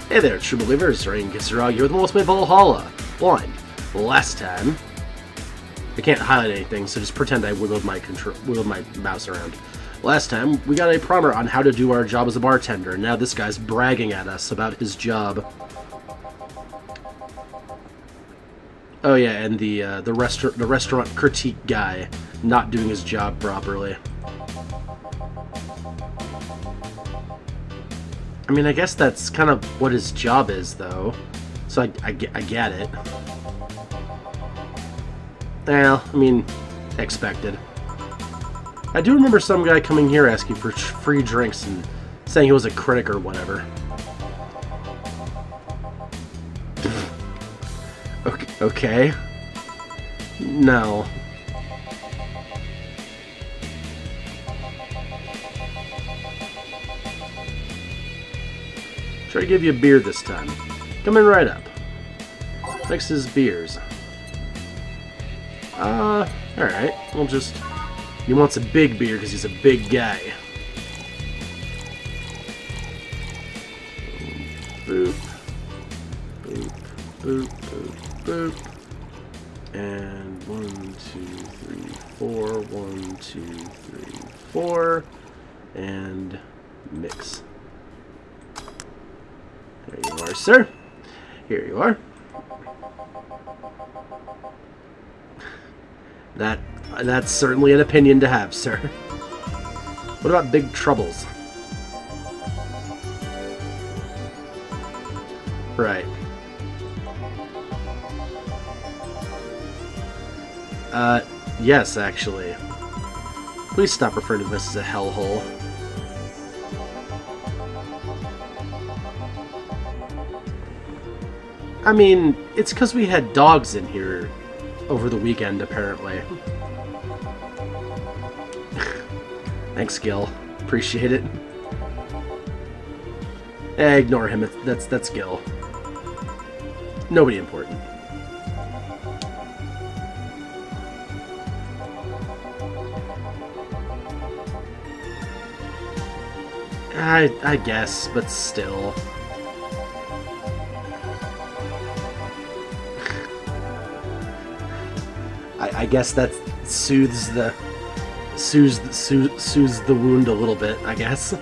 Hey there, true believers, Rain Kisaragi here with the Ultimate Valhalla. One. Last time... I can't highlight anything, so just pretend I wiggled my mouse around. Last time, we got a primer on how to do our job as a bartender, and now this guy's bragging at us about his job. Oh yeah, and the restaurant critique guy not doing his job properly. I mean, I guess that's kind of what his job is, though. So I get it. Well, I mean, expected. I do remember some guy coming here asking for free drinks and saying he was a critic or whatever. Okay. No. Try to give you a beer this time. Coming right up. Mixes beers. Alright. We'll just... He wants a big beer because he's a big guy. Boop. Boop. Boop. Boop. Boop. And 1, 2, 3, 4. 1, 2, 3, 4. And mix. There you are, sir. Here you are. That's certainly an opinion to have, sir. What about big troubles? Right. Yes, actually. Please stop referring to this as a hellhole. I mean, it's because we had dogs in here over the weekend, apparently. Thanks, Gil. Appreciate it. Ignore him. That's Gil. Nobody important. I guess, but still. I guess that soothes the wound a little bit, I guess.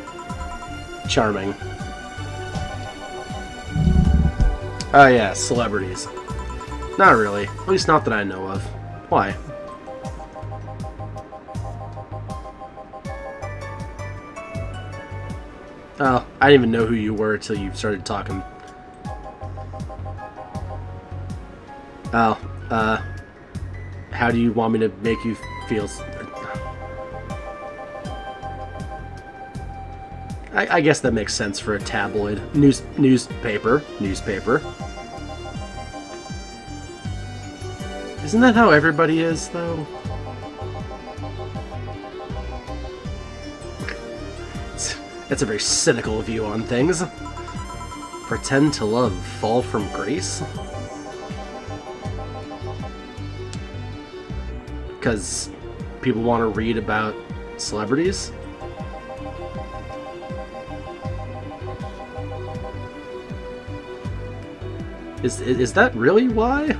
Charming. Oh yeah, celebrities. Not really. At least not that I know of. Why? Oh, I didn't even know who you were until you started talking. Oh, how do you want me to make you feel? I guess that makes sense for a tabloid newspaper. Isn't that how everybody is, though? That's a very cynical view on things. Pretend to love, fall from grace? Because people want to read about celebrities? Is that really why?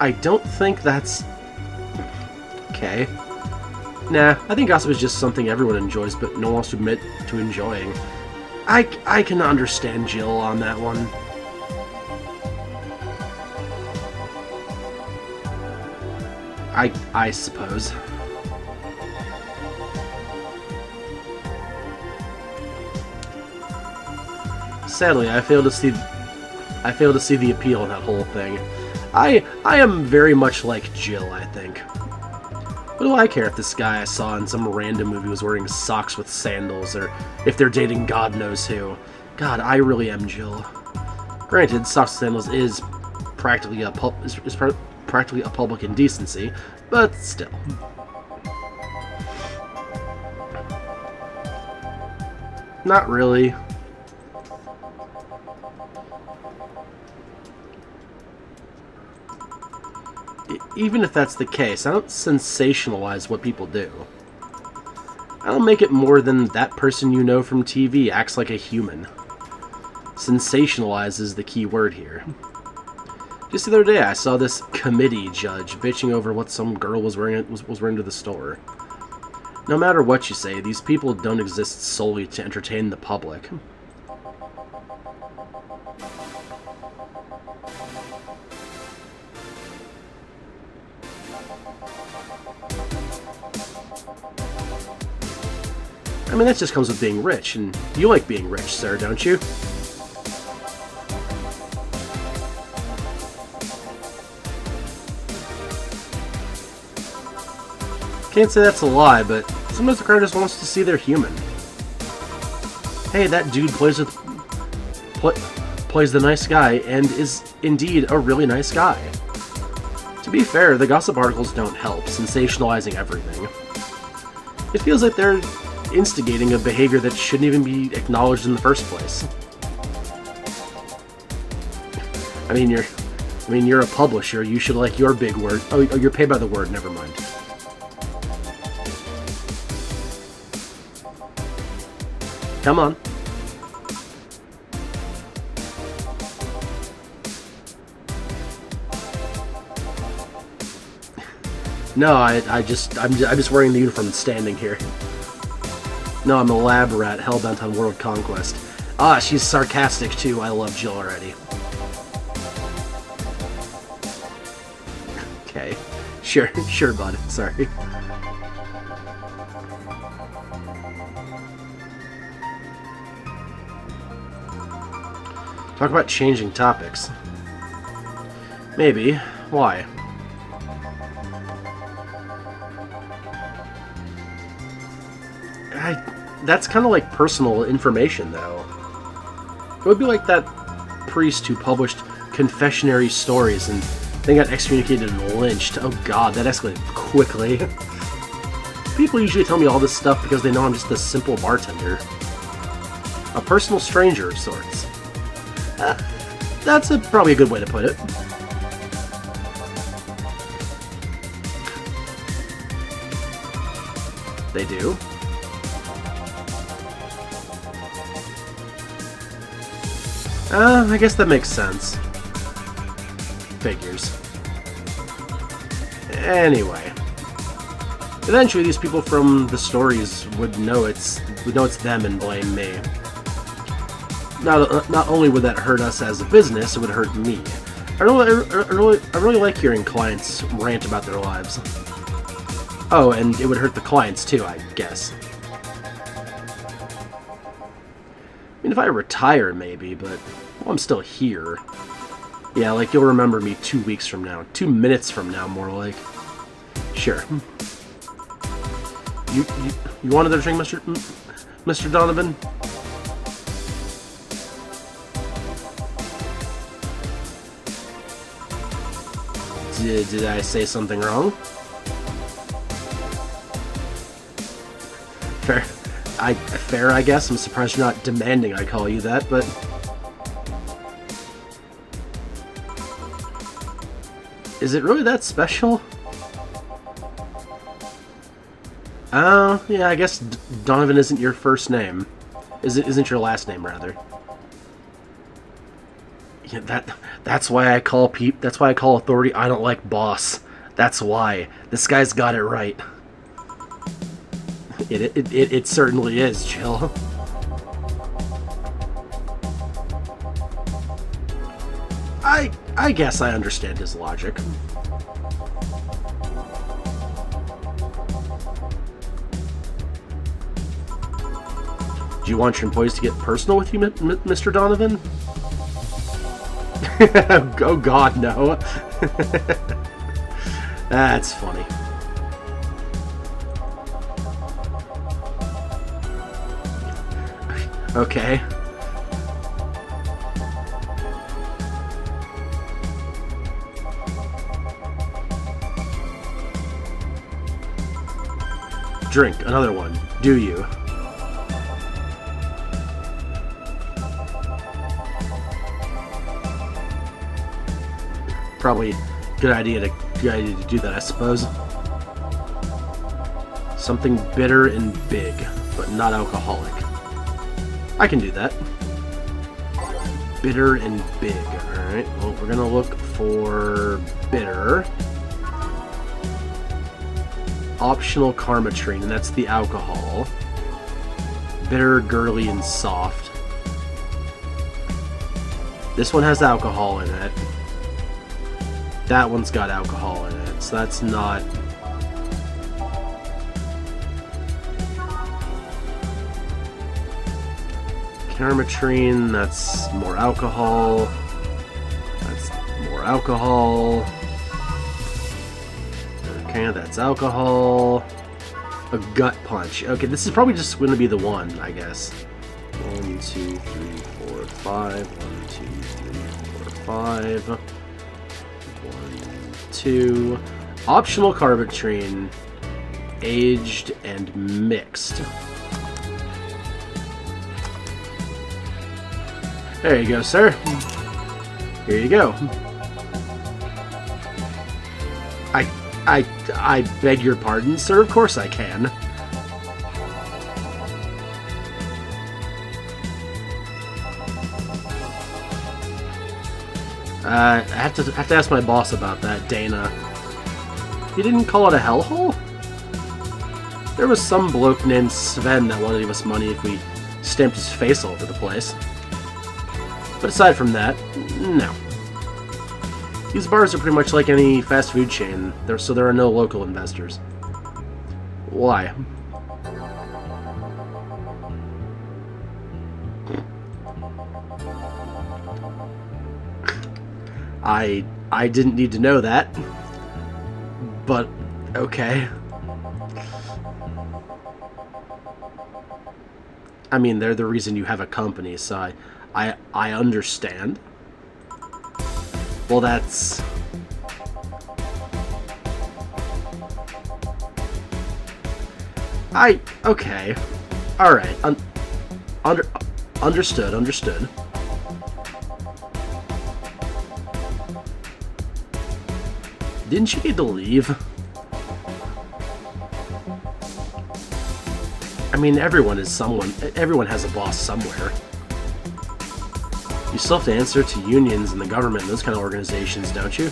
I don't think that's... Okay. Nah, I think gossip is just something everyone enjoys, but no one wants to admit to enjoying. I can understand Jill on that one. I suppose. Sadly, I fail to see the appeal in that whole thing. I am very much like Jill, I think. What do I care if this guy I saw in some random movie was wearing socks with sandals, or if they're dating God knows who? God, I really am Jill. Granted, socks and sandals is practically a public indecency, but still. Not really. Even if that's the case, I don't sensationalize what people do. I don't make it more than that person you know from TV acts like a human. Sensationalize is the key word here. Just the other day, I saw this committee judge bitching over what some girl was wearing to the store. No matter what you say, these people don't exist solely to entertain the public. I mean, that just comes with being rich, and you like being rich, sir, don't you? Can't say that's a lie, but sometimes the crowd just wants to see they're human. Hey, that dude plays the nice guy, and is indeed a really nice guy. To be fair, the gossip articles don't help, sensationalizing everything. It feels like they're instigating a behavior that shouldn't even be acknowledged in the first place. I mean, you're a publisher. You should like your big word. Oh, you're paid by the word. Never mind. Come on. No, I'm just wearing the uniform and standing here. No, I'm a lab rat hellbent on world conquest. Ah, she's sarcastic too. I love Jill already. Okay. Sure, bud. Sorry. Talk about changing topics. Maybe. Why? That's kind of like personal information, though. It would be like that priest who published confessionary stories and then got excommunicated and lynched. Oh god, that escalated quickly. People usually tell me all this stuff because they know I'm just a simple bartender. A personal stranger of sorts. That's probably a good way to put it. They do. I guess that makes sense. Figures. Anyway. Eventually these people from the stories would know it's them and blame me. Not only would that hurt us as a business, it would hurt me. I really like hearing clients rant about their lives. Oh, and it would hurt the clients too, I guess. I mean, if I retire, maybe, but well, I'm still here. Yeah, like you'll remember me 2 weeks from now. 2 minutes from now, more like. Sure. You want another drink, Mr. Donovan? Did I say something wrong? Fair, I guess. I'm surprised you're not demanding I call you that, but... Is it really that special? Yeah, I guess Donovan isn't your first name. Isn't your last name, rather. Yeah, that's why I call authority I don't like boss. That's why. This guy's got it right. It certainly is, Jill. I guess I understand his logic. Do you want your employees to get personal with you, Mr. Donovan? Oh god, no. That's funny. Okay. Drink, another one. Do you? Probably good idea to do that, I suppose. Something bitter and big, but not alcoholic. I can do that. Bitter and big. Alright, well, we're gonna look for bitter. Optional karmatrine, and that's the alcohol. Bitter, girly, and soft. This one has alcohol in it. That one's got alcohol in it, so that's not... Karmatrine, that's more alcohol. That's more alcohol. Okay, that's alcohol. A gut punch. Okay, this is probably just going to be the one, I guess. 1, 2, 3, 4, 5. 1, 2, 3, 4, 5. 1, 2. Optional carbotrine. Aged and mixed. There you go, sir. Here you go. I beg your pardon, sir. Of course I can. I have to ask my boss about that, Dana. He didn't call it a hellhole? There was some bloke named Sven that wanted to give us money if we stamped his face all over the place. But aside from that, no. These bars are pretty much like any fast food chain, so there are no local investors. Why? I didn't need to know that. But, okay. I mean, they're the reason you have a company, so I understand. Well, that's... Okay. Alright. Understood. Didn't you need to leave? I mean, everyone has a boss somewhere. You still have to answer to unions and the government and those kind of organizations, don't you?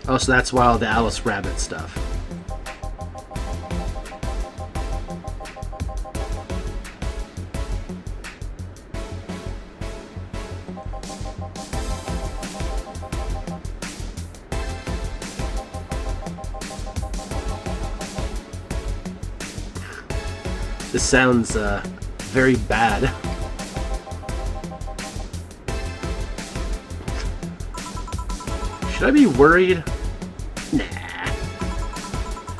Oh, so that's why all the Alice Rabbit stuff. This sounds, very bad. Should I be worried? Nah.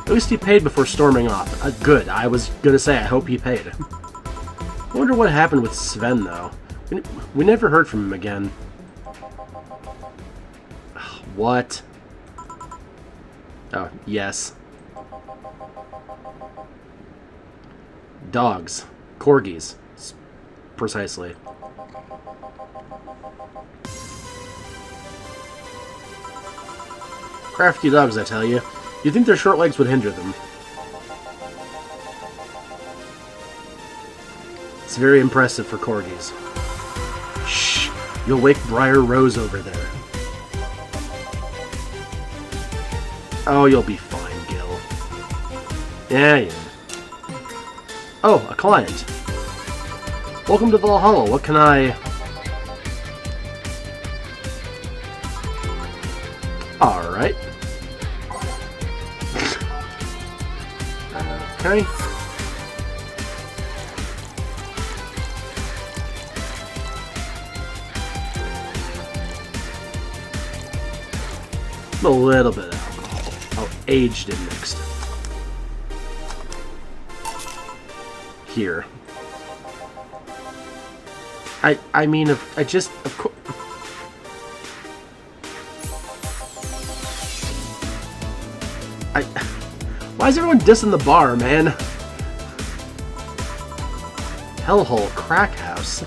At least he paid before storming off. Good. I was gonna say, I hope he paid. I wonder what happened with Sven, though. We never heard from him again. What? Oh, yes. Dogs. Corgis. Precisely. Crafty dogs, I tell you. You'd think their short legs would hinder them. It's very impressive for corgis. Shh! You'll wake Briar Rose over there. Oh, you'll be fine, Gil. Yeah. Oh, a client. Welcome to Valhalla. What can I... Alright. Okay. A little bit of alcohol. Oh, aged and mixed. Here. I mean, of course... Why is everyone dissing the bar, man? Hellhole Crack House.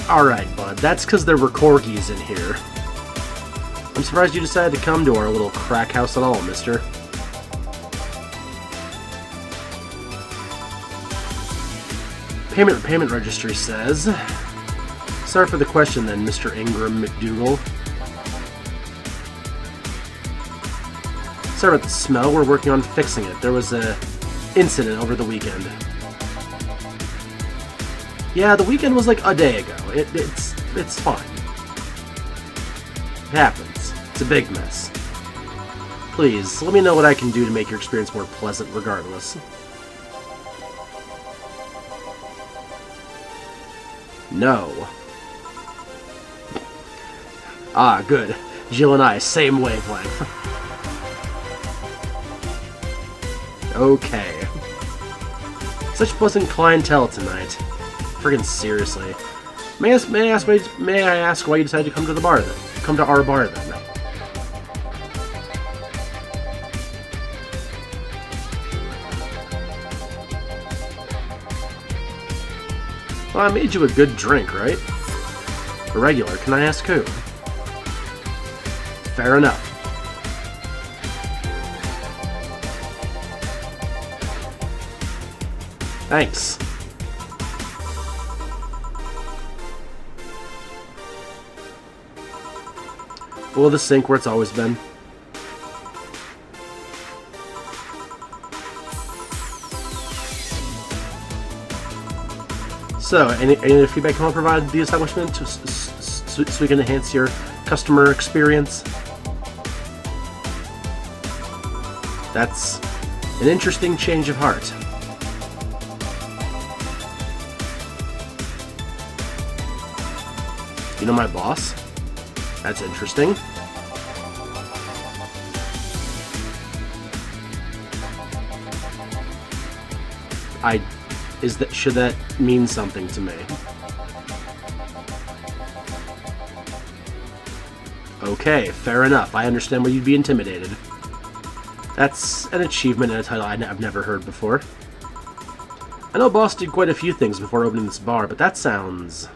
Alright, bud. That's because there were corgis in here. I'm surprised you decided to come to our little crack house at all, mister. Payment registry says... Sorry for the question then, Mr. Ingram McDougal. Sorry about the smell, we're working on fixing it. There was a incident over the weekend. Yeah, the weekend was like a day ago. It's fine. It happens. It's a big mess. Please, let me know what I can do to make your experience more pleasant regardless. No. Ah, good. Jill and I, same wavelength. Okay. Such pleasant clientele tonight. Friggin' seriously. May I ask why you decided to come to the bar then? Come to our bar then? Well, I made you a good drink, right? A regular, can I ask who? Fair enough. Thanks. Will the sink where it's always been? So, any feedback you want to provide the establishment so we can enhance your customer experience? That's an interesting change of heart. You know my boss? That's interesting. Should that mean something to me? Okay, fair enough. I understand why you'd be intimidated. That's an achievement and a title I've never heard before. I know Boss did quite a few things before opening this bar, but that sounds...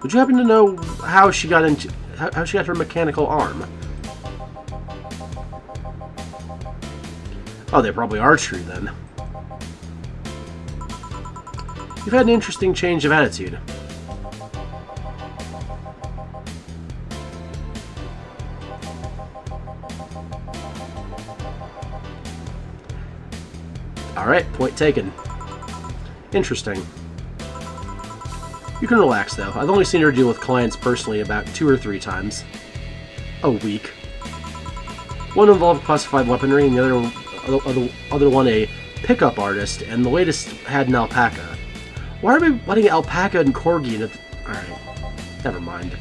Would you happen to know how she got her mechanical arm? Oh, they probably are true then. You've had an interesting change of attitude. Alright, point taken. Interesting. You can relax, though. I've only seen her deal with clients personally about 2 or 3 times a week. One involved classified weaponry, and the other one a pickup artist, and the latest had an alpaca. Why are we letting alpaca and corgi in it? Alright, never mind.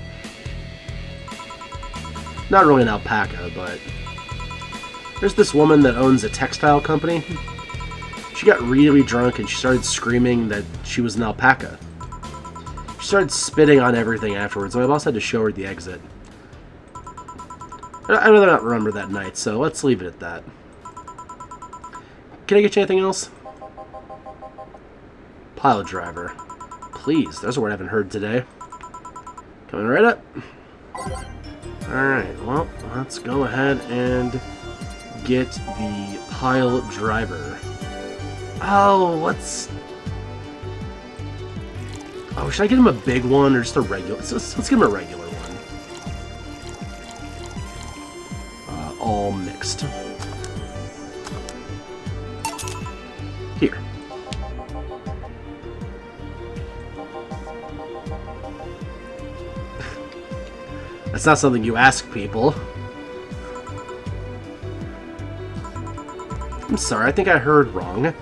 Not really an alpaca, but... There's this woman that owns a textile company. She got really drunk and she started screaming that she was an alpaca. She started spitting on everything afterwards, so my boss had to show her the exit. I'd rather not remember that night, so let's leave it at that. Can I get you anything else? Pile driver. Please, there's a word I haven't heard today. Coming right up. Alright, well, let's go ahead and get the pile driver. Oh, let's... Oh, should I get him a big one or just a regular? Let's get him a regular one. All mixed. Here. That's not something you ask people. I'm sorry, I think I heard wrong.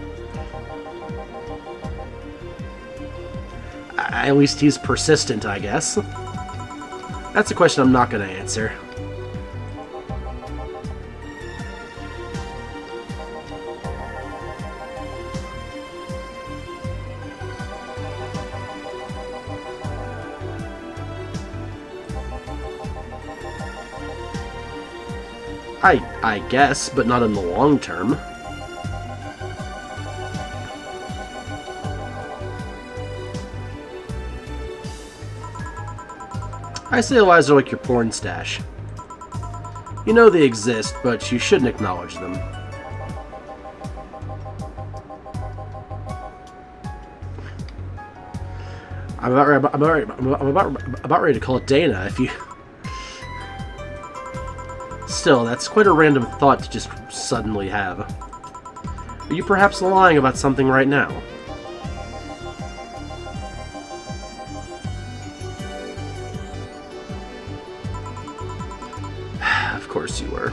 At least he's persistent, I guess. That's a question I'm not going to answer. I guess, but not in the long term. I say lies are like your porn stash. You know they exist, but you shouldn't acknowledge them. I'm about ready to call it Dana if you... Still, that's quite a random thought to just suddenly have. Are you perhaps lying about something right now? Of course you were.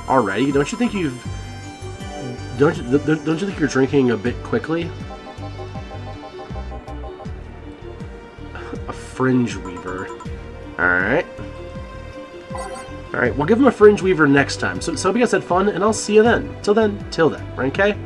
Alrighty, don't you think you've... Don't you think you're drinking a bit quickly? A fringe weaver. Alright. Alright, we'll give him a fringe weaver next time. So hope you guys had fun, and I'll see you then. Till then, okay?